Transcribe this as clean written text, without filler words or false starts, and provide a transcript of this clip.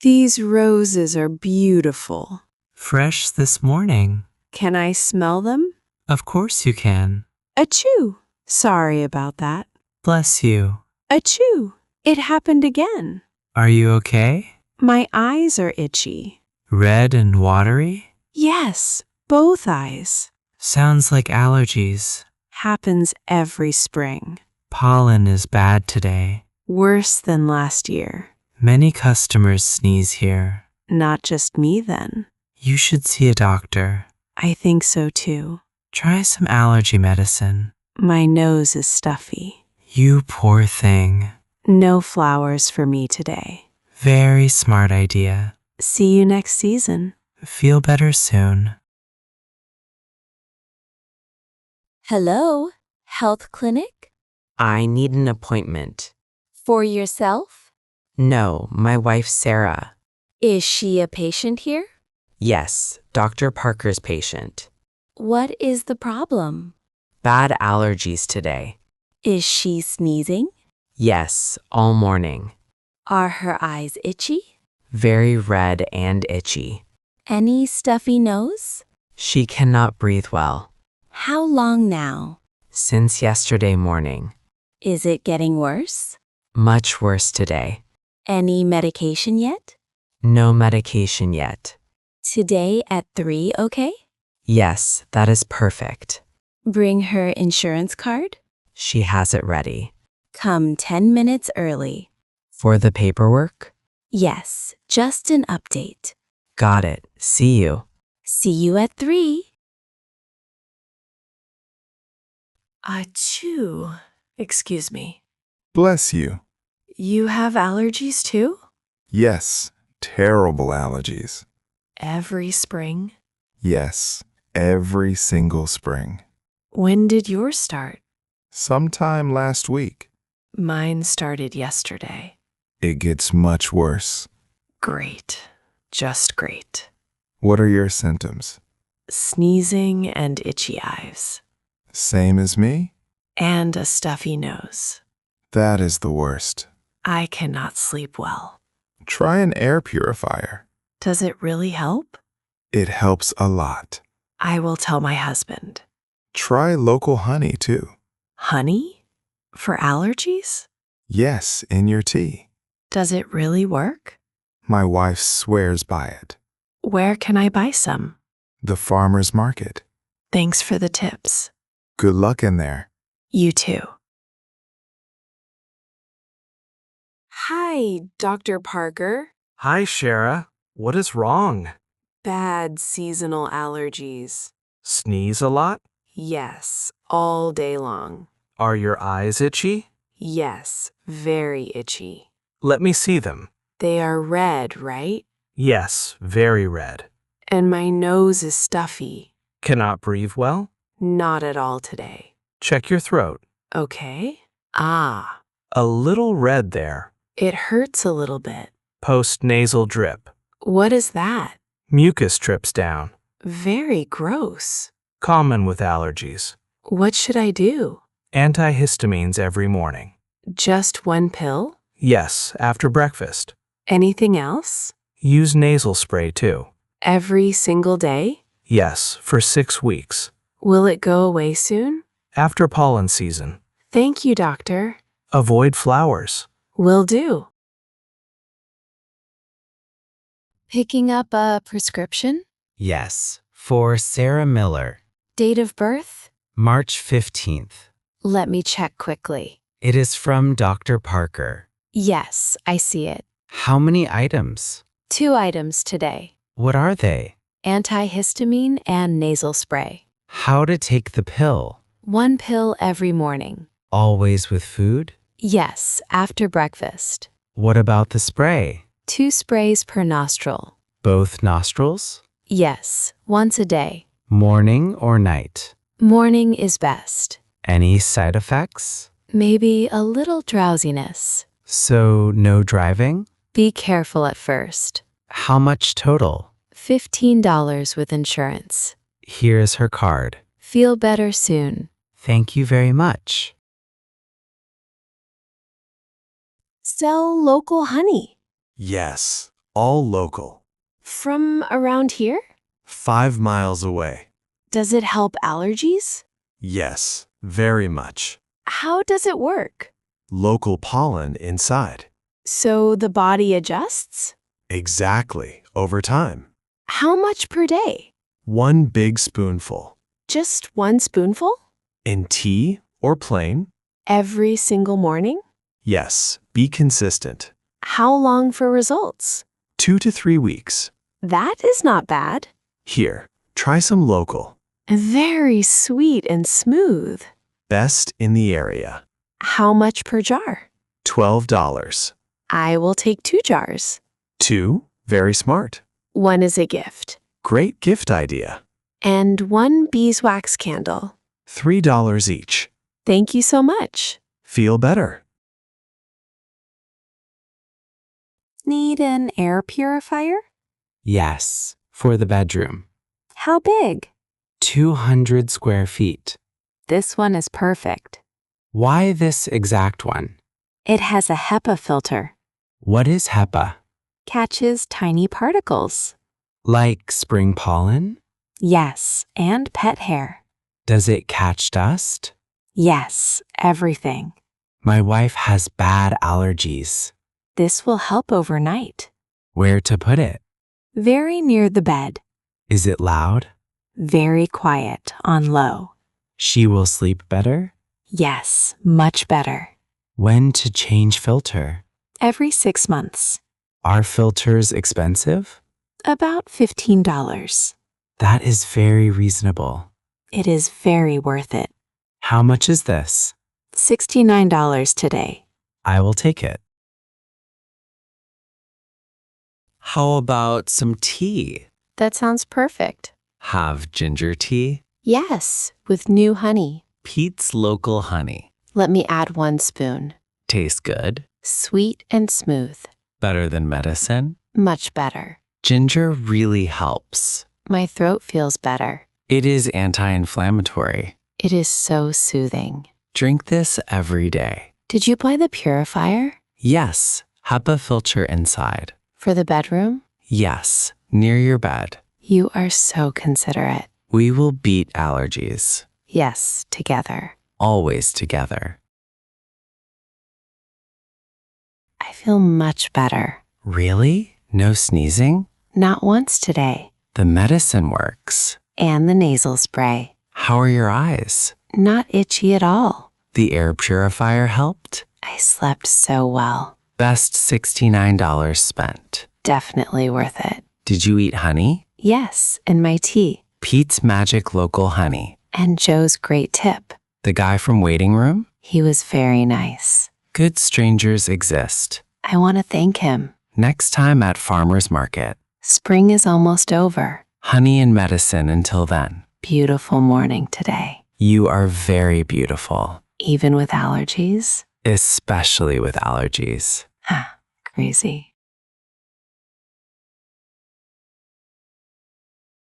These roses are beautiful. Fresh this morning. Can I smell them? Of course you can. Achoo! Sorry about that. Bless you. Achoo! It happened again. Are you okay? My eyes are itchy. Red and watery? Yes, both eyes. Sounds like allergies. Happens every spring. Pollen is bad today. Worse than last year. Many customers sneeze here. Not just me then. You should see a doctor. I think so too. Try some allergy medicine. My nose is stuffy. You poor thing. No flowers for me today. Very smart idea. See you next season. Feel better soon. Hello, health clinic? I need an appointment. For yourself? No, my wife Sarah. Is she a patient here? Yes, Dr. Parker's patient. What is the problem? Bad allergies today. Is she sneezing? Yes, all morning. Are her eyes itchy? Very red and itchy. Any stuffy nose? She cannot breathe well. How long now? Since yesterday morning. Is it getting worse? Much worse today. Any medication yet? No medication yet. Today at 3, okay? Yes, that is perfect. Bring her insurance card? She has it ready. Come 10 minutes early. For the paperwork? Yes, just an update. Got it. See you. See you at 3. Achoo! Excuse me. Bless you. You have allergies too? Yes, terrible allergies. Every spring? Yes, every single spring. When did yours start? Sometime last week. Mine started yesterday. It gets much worse. Great. Just great. What are your symptoms? Sneezing and itchy eyes. Same as me? And a stuffy nose. That is the worst. I cannot sleep well. Try an air purifier. Does it really help? It helps a lot. I will tell my husband. Try local honey too. Honey? For allergies? Yes, in your tea. Does it really work? My wife swears by it. Where can I buy some? The farmer's market. Thanks for the tips. Good luck in there. You too. Hi, Dr. Parker. Hi, Shara. What is wrong? Bad seasonal allergies. Sneeze a lot? Yes, all day long. Are your eyes itchy? Yes, very itchy. Let me see them. They are red, right? Yes, very red. And my nose is stuffy. Cannot breathe well? Not at all today. Check your throat. Okay. Ah, A little red there. it hurts a little bit. Post-nasal drip. What is that? Mucus drips down. Very gross. Common with allergies. What should I do? Antihistamines every morning. Just one pill? Yes, after breakfast. Anything else? Use nasal spray too. Every single day? Yes, for 6 weeks. Will it go away soon? After pollen season. Thank you, doctor. Avoid flowers. Will do. Picking up a prescription? Yes, for Sarah Miller, Date of birth? March 15th. Let me check quickly. It is from Dr. Parker. Yes, I see it. How many items? 2 items today. What are they? Antihistamine and nasal spray. How to take the pill? 1 pill every morning. Always with food? Yes, after breakfast. What about the spray? 2 sprays per nostril. Both nostrils? Yes, once a day. Morning or night? Morning is best. Any side effects? Maybe a little drowsiness. So, no driving? Be careful at first. How much total? $15 with insurance. Here's her card. Feel better soon. Thank you very much. Sell local honey. Yes, All local. From around here? 5 miles away. Does it help allergies? Yes, very much. How does it work? Local pollen inside. So the body adjusts? Exactly, over time. How much per day? 1 big spoonful. Just 1 spoonful? In tea or plain? Every single morning? Yes, be consistent. How long for results? 2 to 3 weeks. That is not bad. Here, try some local. Very sweet and smooth. Best in the area. How much per jar? $12. I will take 2 jars. 2, very smart. 1 is a gift. Great gift idea. And 1 beeswax candle. $3 each. Thank you so much. Feel better. Need an air purifier? Yes, for the bedroom. How big? 200 square feet. This one is perfect. Why this exact one? It has a HEPA filter. What is HEPA? Catches tiny particles. Like spring pollen? Yes, and pet hair. Does it catch dust? Yes, everything. My wife has bad allergies. This will help overnight. Where to put it? Very near the bed. Is it loud? Very quiet, on low. She will sleep better? Yes, much better. When to change filter? Every 6 months. Are filters expensive? About $15. That is very reasonable. It is very worth it. How much is this? $69 today. I will take it. How about some tea? That sounds perfect. Have ginger tea? Yes, with new honey. Pete's Local Honey. Let me add 1 spoon. Tastes good? Sweet and smooth. Better than medicine? Much better. Ginger really helps. My throat feels better. It is anti-inflammatory. It is so soothing. Drink this every day. Did you buy the purifier? Yes, HEPA filter inside. For the bedroom? Yes, near your bed. You are so considerate. We will beat allergies. Yes, together. Always together. I feel much better. Really? No sneezing? Not once today. The medicine works. And the nasal spray. How are your eyes? Not itchy at all. The air purifier helped? I slept so well. Best $69 spent. Definitely worth it. Did you eat honey? Yes, and my tea. Pete's Magic Local Honey. And Joe's great tip. The guy from waiting room? He was very nice. Good strangers exist. I want to thank him. Next time at farmer's market. Spring is almost over. Honey and medicine until then. Beautiful morning today. You are very beautiful. Even with allergies? Especially with allergies. Crazy.